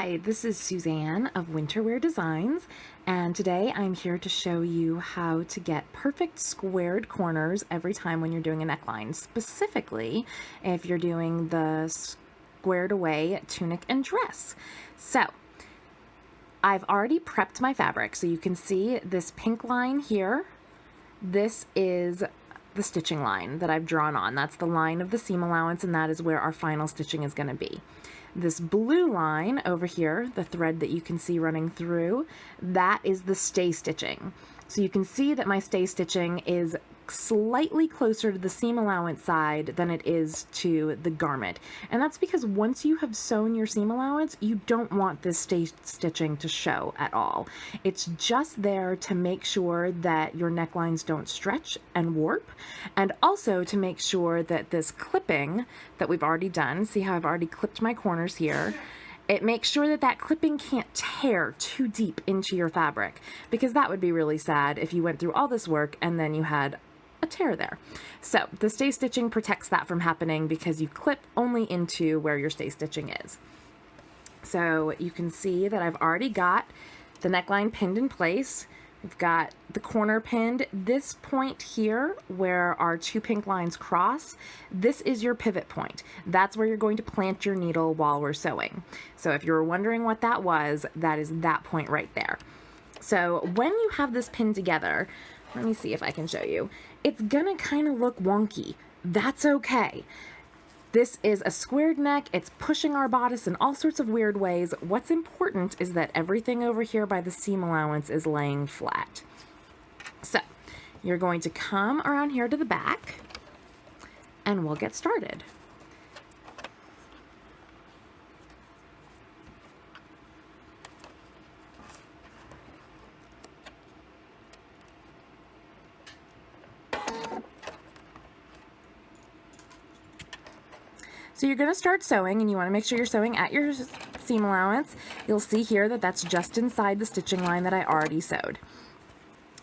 Hi, this is Suzanne of Winterwear Designs, and today I'm here to show you how to get perfect squared corners every time when you're doing a neckline, specifically if you're doing the squared away tunic and dress. So I've already prepped my fabric, so you can see this pink line here. This is the stitching line that I've drawn on. That's the line of the seam allowance, and that is where our final stitching is going to be. This blue line over here, the thread that you can see running through, that is the stay stitching. So you can see that my stay stitching is slightly closer to the seam allowance side than it is to the garment. And that's because once you have sewn your seam allowance, you don't want this stay stitching to show at all. It's just there to make sure that your necklines don't stretch and warp, and also to make sure that this clipping that we've already done, see how I've already clipped my corners here, it makes sure that that clipping can't tear too deep into your fabric, because that would be really sad if you went through all this work and then you had a tear there. So the stay stitching protects that from happening because you clip only into where your stay stitching is. So you can see that I've already got the neckline pinned in place. We've got the corner pinned. This point here where our two pink lines cross, this is your pivot point. That's where you're going to plant your needle while we're sewing. So if you were wondering what that was, that is that point right there. So when you have this pinned together, let me see if I can show you. It's gonna kind of look wonky. That's okay. This is a squared neck. It's pushing our bodice in all sorts of weird ways. What's important is that everything over here by the seam allowance is laying flat. So you're going to come around here to the back and we'll get started. So you're going to start sewing, and you want to make sure you're sewing at your seam allowance. You'll see here that that's just inside the stitching line that I already sewed.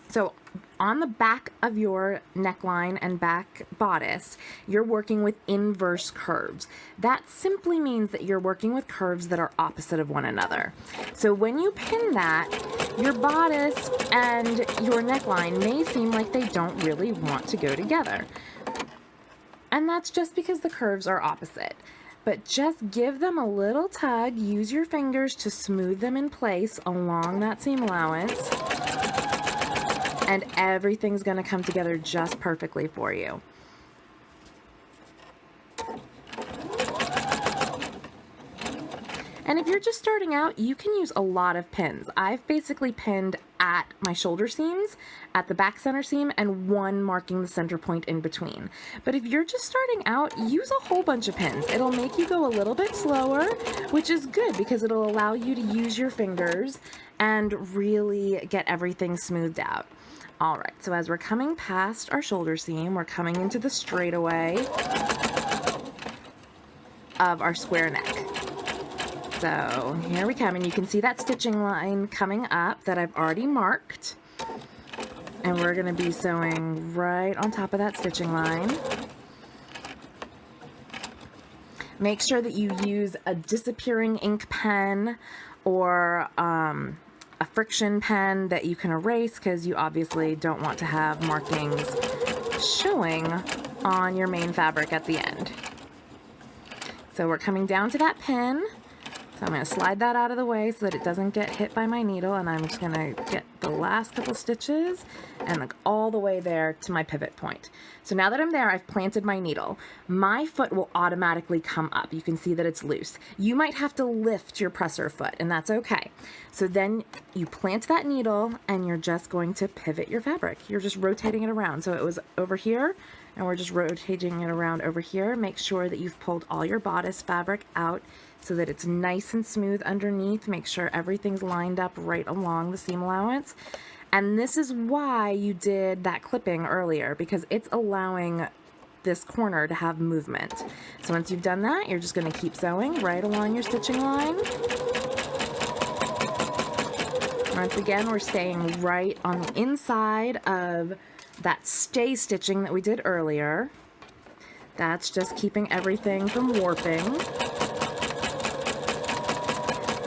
So on the back of your neckline and back bodice, you're working with inverse curves. That simply means that you're working with curves that are opposite of one another. So when you pin that, your bodice and your neckline may seem like they don't really want to go together. And that's just because the curves are opposite. But just give them a little tug, use your fingers to smooth them in place along that seam allowance, and everything's gonna come together just perfectly for you. And if you're just starting out, you can use a lot of pins. I've basically pinned at my shoulder seams, at the back center seam, and one marking the center point in between. But if you're just starting out, use a whole bunch of pins. It'll make you go a little bit slower, which is good because it'll allow you to use your fingers and really get everything smoothed out. All right, so as we're coming past our shoulder seam, we're coming into the straightaway of our square neck. So here we come, and you can see that stitching line coming up that I've already marked. And we're gonna be sewing right on top of that stitching line. Make sure that you use a disappearing ink pen or a friction pen that you can erase, because you obviously don't want to have markings showing on your main fabric at the end. So we're coming down to that pin. So I'm going to slide that out of the way so that it doesn't get hit by my needle, and I'm just going to get the last couple stitches and look all the way there to my pivot point. So now that I'm there, I've planted my needle. My foot will automatically come up. You can see that it's loose. You might have to lift your presser foot, and that's okay. So then you plant that needle and you're just going to pivot your fabric. You're just rotating it around. So it was over here, and we're just rotating it around over here. Make sure that you've pulled all your bodice fabric out so that it's nice and smooth underneath. Make sure everything's lined up right along the seam allowance. And this is why you did that clipping earlier, because it's allowing this corner to have movement. So once you've done that, you're just going to keep sewing right along your stitching line. Once again, we're staying right on the inside of that stay stitching that we did earlier. That's just keeping everything from warping.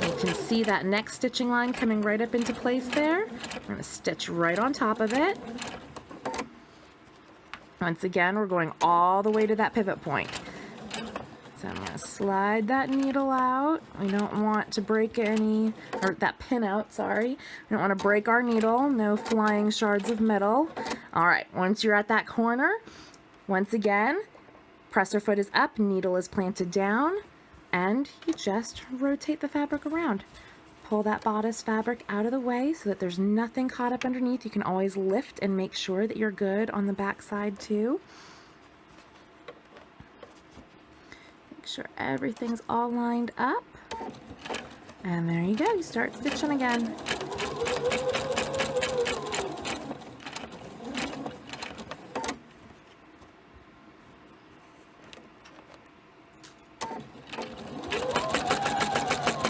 Make can see that neck stitching line coming right up into place there. I'm going to stitch right on top of it. Once again, we're going all the way to that pivot point. So I'm going to slide that needle out. We don't want to break any, or that pin out, sorry. We don't want to break our needle. No flying shards of metal. All right, once you're at that corner, once again, presser foot is up, needle is planted down, and you just rotate the fabric around. Pull that bodice fabric out of the way so that there's nothing caught up underneath. You can always lift and make sure that you're good on the back side too. Make sure everything's all lined up. And there you go, you start stitching again.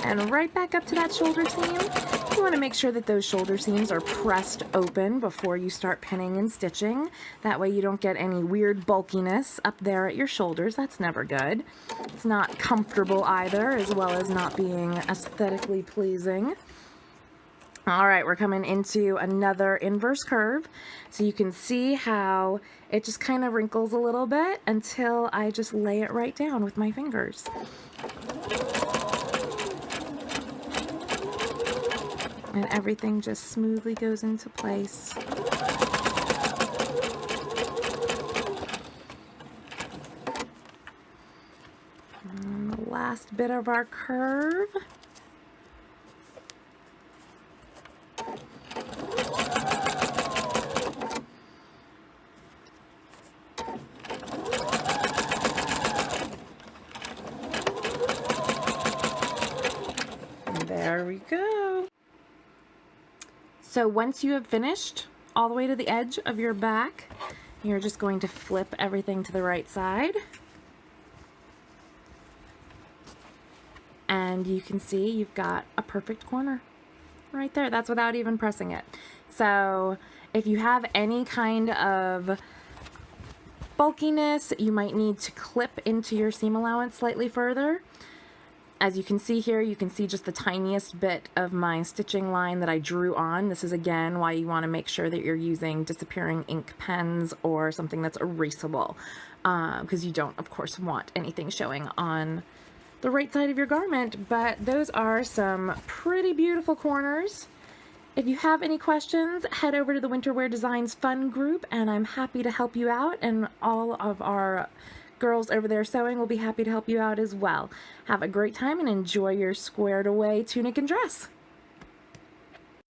And right back up to that shoulder seam. You want to make sure that those shoulder seams are pressed open before you start pinning and stitching. That way you don't get any weird bulkiness up there at your shoulders. That's never good. It's not comfortable either, as well as not being aesthetically pleasing. All right, we're coming into another inverse curve. So you can see how it just kind of wrinkles a little bit until I just lay it right down with my fingers. And everything just smoothly goes into place. And the last bit of our curve. And there we go. So once you have finished all the way to the edge of your back, you're just going to flip everything to the right side. And you can see you've got a perfect corner right there. That's without even pressing it. So if you have any kind of bulkiness, you might need to clip into your seam allowance slightly further. As you can see here, you can see just the tiniest bit of my stitching line that I drew on. This is again why you want to make sure that you're using disappearing ink pens or something that's erasable, because you don't, of course, want anything showing on the right side of your garment. But those are some pretty beautiful corners. If you have any questions, head over to the Winter Wear Designs Fun group, and I'm happy to help you out, and all of our girls over there sewing will be happy to help you out as well. Have a great time and enjoy your squared away tunic and dress.